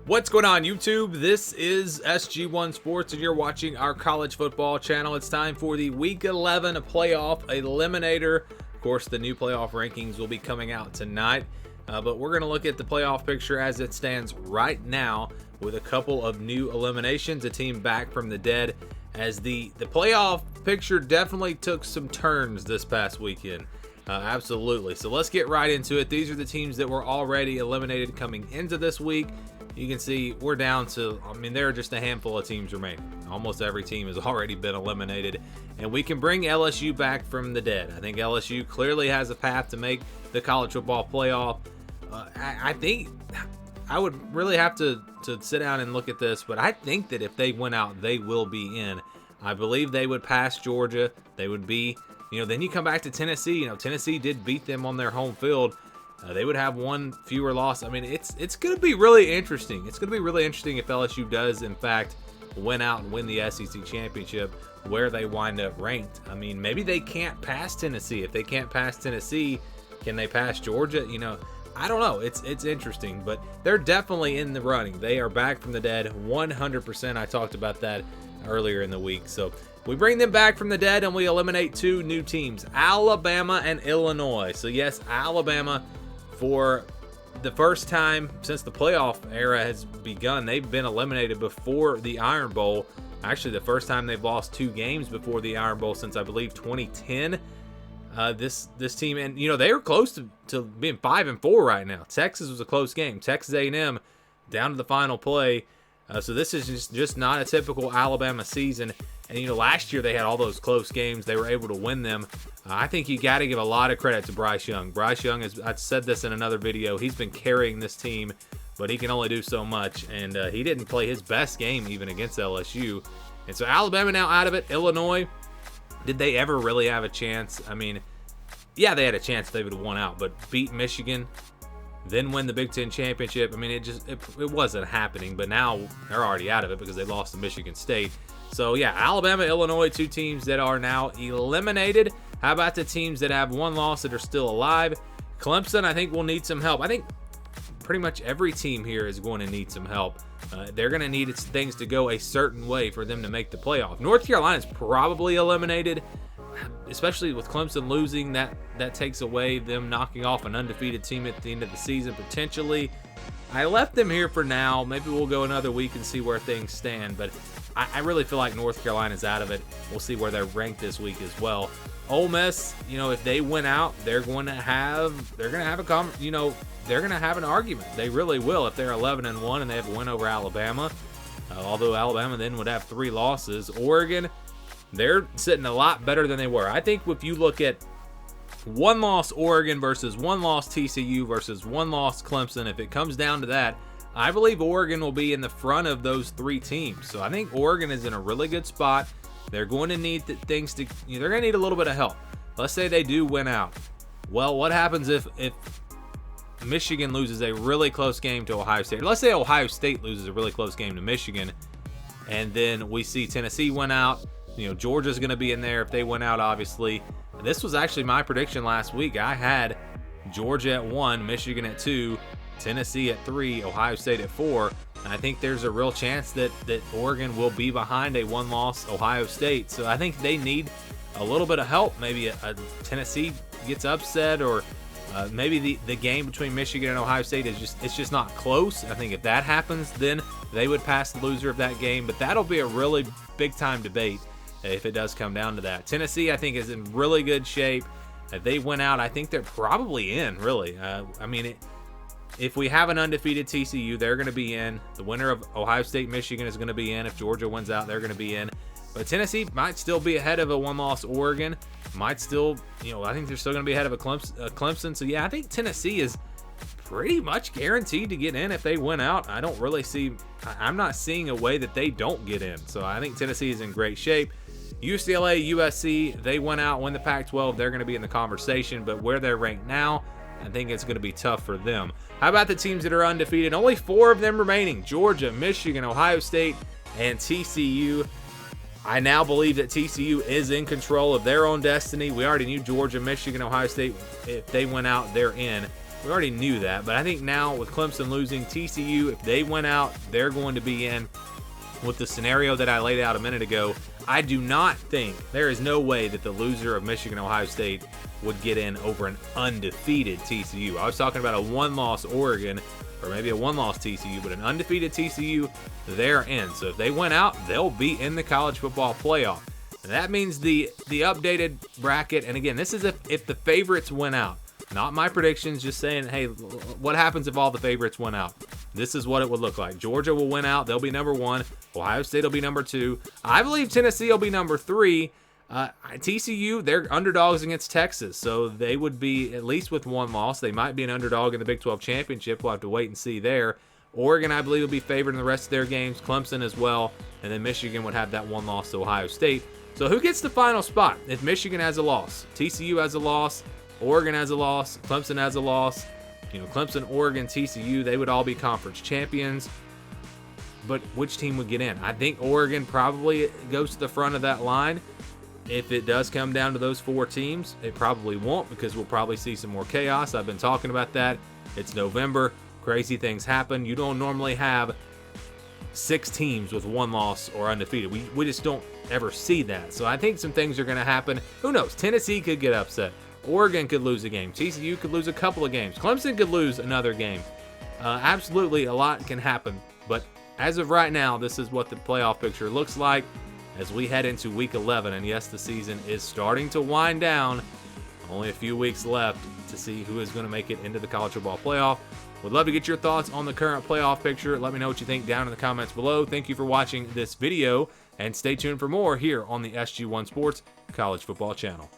What's going on, YouTube? This is SG1 Sports, and you're watching our college football channel. It's time for the Week 11 playoff Eliminator. Of course, the new playoff rankings will be coming out tonight, but we're going to look at the playoff picture as it stands right now with a couple of new eliminations, a team back from the dead, as the playoff picture definitely took some turns this past weekend. Absolutely. So let's get right into it. These are the teams that were already eliminated coming into this week. You can see we're down to, there are just a handful of teams remaining. Almost every team has already been eliminated, and we can bring LSU back from the dead. I think LSU clearly has a path to make the college football playoff. I think I would really have to sit down and look at this, but I think that if they went out, they will be in. I believe they would pass Georgia. They would be, then you come back to Tennessee. Tennessee did beat them on their home field. They would have one fewer loss. It's going to be really interesting. It's going to be really interesting if LSU does, in fact, win out and win the SEC championship, where they wind up ranked. Maybe they can't pass Tennessee. If they can't pass Tennessee, can they pass Georgia? I don't know. It's interesting, but they're definitely in the running. They are back from the dead 100%. I talked about that earlier in the week. So we bring them back from the dead and we eliminate two new teams, Alabama and Illinois. So yes, Alabama, for the first time since the playoff era has begun, they've been eliminated before the Iron Bowl. Actually, the first time they've lost two games before the Iron Bowl since, I believe, 2010. This team, and they were close to being 5-4 right now. Texas was a close game. Texas A&M down to the final play. So this is just not a typical Alabama season. And last year they had all those close games. They were able to win them. I think you got to give a lot of credit to Bryce Young. Bryce Young, I've said this in another video, he's been carrying this team, but he can only do so much. And he didn't play his best game even against LSU. And so Alabama now out of it. Illinois, did they ever really have a chance? Yeah, they had a chance if they would have won out, but beat Michigan, then win the Big Ten championship. It wasn't happening, but now they're already out of it because they lost to Michigan State. So yeah, Alabama, Illinois, two teams that are now eliminated. How about the teams that have one loss that are still alive? Clemson, I think, will need some help. I think pretty much every team here is going to need some help. They're going to need things to go a certain way for them to make the playoff. North Carolina is probably eliminated, especially with Clemson losing. That takes away them knocking off an undefeated team at the end of the season, potentially. I left them here for now. Maybe we'll go another week and see where things stand, but I really feel like North Carolina's out of it. We'll see where they're ranked this week as well. Ole Miss, if they win out, they're going to have an argument. They really will if they're 11-1 and they have a win over Alabama. Although Alabama then would have 3 losses. Oregon, they're sitting a lot better than they were. I think if you look at one-loss Oregon versus one-loss TCU versus one-loss Clemson, if it comes down to that, I believe Oregon will be in the front of those 3 teams. So I think Oregon is in a really good spot. They're going to need they're going to need a little bit of help. Let's say they do win out. Well, what happens if Michigan loses a really close game to Ohio State? Let's say Ohio State loses a really close game to Michigan, and then we see Tennessee win out. Georgia's going to be in there if they win out, obviously. This was actually my prediction last week. I had Georgia at 1, Michigan at 2, Tennessee at 3, Ohio State at 4. And I think there's a real chance that Oregon will be behind a one-loss Ohio State. So I think they need a little bit of help. Maybe a Tennessee gets upset, or maybe the game between Michigan and Ohio State is just not close. I think if that happens, then they would pass the loser of that game. But that'll be a really big-time debate if it does come down to that. Tennessee, I think, is in really good shape. If they win out, I think they're probably in, really. If we have an undefeated TCU, they're going to be in. The winner of Ohio State, Michigan is going to be in. If Georgia wins out, they're going to be in. But Tennessee might still be ahead of a one-loss Oregon. Might still, I think they're still going to be ahead of a Clemson. So, yeah, I think Tennessee is pretty much guaranteed to get in if they win out. I'm not seeing a way that they don't get in. So, I think Tennessee is in great shape. UCLA, USC, they went out, win the Pac-12. They're going to be in the conversation. But where they're ranked now, I think it's going to be tough for them. How about the teams that are undefeated? Only 4 of them remaining: Georgia, Michigan, Ohio State, and TCU. I now believe that TCU is in control of their own destiny. We already knew Georgia, Michigan, Ohio State, if they went out, they're in. We already knew that, but I think now with Clemson losing, TCU, if they went out, they're going to be in. With the scenario that I laid out a minute ago, I do not think, there is no way that the loser of Michigan Ohio State would get in over an undefeated TCU. I was talking about a one-loss Oregon or maybe a one-loss TCU, but an undefeated TCU, they're in. So if they went out, they'll be in the college football playoff. And that means the updated bracket, and again, this is if the favorites went out. Not my predictions, just saying, hey, what happens if all the favorites went out? This is what it would look like. Georgia will win out. They'll be number 1. Ohio State will be number 2. I believe Tennessee will be number 3. TCU, they're underdogs against Texas, so they would be at least with one loss. They might be an underdog in the Big 12 championship. We'll have to wait and see there. Oregon, I believe, will be favored in the rest of their games. Clemson as well. And then Michigan would have that one loss to Ohio State. So who gets the final spot? If Michigan has a loss, TCU has a loss, Oregon has a loss, Clemson has a loss. Clemson, Oregon, TCU, they would all be conference champions. But which team would get in? I think Oregon probably goes to the front of that line. If it does come down to those 4 teams, it probably won't, because we'll probably see some more chaos. I've been talking about that. It's November. Crazy things happen. You don't normally have 6 teams with one loss or undefeated. We just don't ever see that. So I think some things are going to happen. Who knows? Tennessee could get upset. Oregon could lose a game. TCU could lose a couple of games. Clemson could lose another game. Absolutely, a lot can happen. But as of right now, this is what the playoff picture looks like as we head into Week 11. And yes, the season is starting to wind down. Only a few weeks left to see who is going to make it into the college football playoff. Would love to get your thoughts on the current playoff picture. Let me know what you think down in the comments below. Thank you for watching this video, and stay tuned for more here on the SG1 Sports College Football Channel.